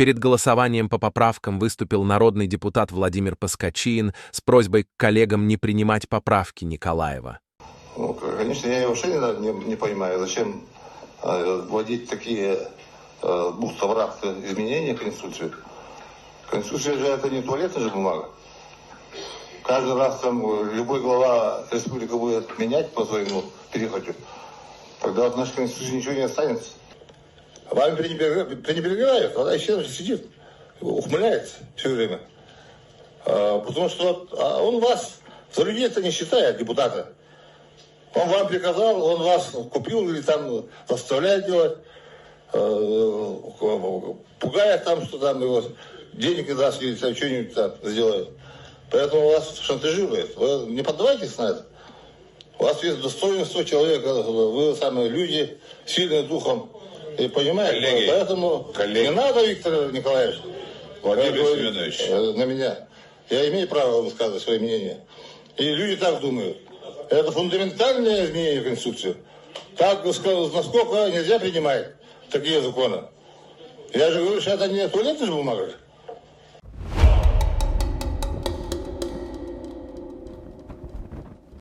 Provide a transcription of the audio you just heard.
Перед голосованием по поправкам выступил народный депутат Владимир Паскачин с просьбой к коллегам не принимать поправки Николаева. Ну, конечно, я вообще не понимаю, зачем вводить такие двухсторонних изменения в Конституцию. Конституция же это не туалетная же бумага. Каждый раз там любой глава республики будет менять по своему перехоту. Тогда от нашей Конституции ничего не останется. А вами пренебрегают, она еще сидит, ухмыляется все время. Потому что он вас за людей-то не считает, депутата. Он вам приказал, он вас купил или там заставляет делать, пугает там, что там его денег не даст или там что-нибудь там сделает. Поэтому вас шантажирует. Вы не поддавайтесь на это. У вас есть достоинство человека, вы самые люди, сильные духом. И понимаете, коллеги, поэтому коллеги. Не надо, Виктор Николаевич, Владимир Семенович, на меня. Я имею право высказывать свое мнение. И люди так думают. Это фундаментальное изменение Конституции. Так, насколько нельзя принимать такие законы. Я же говорю, что это не туалетная же бумага.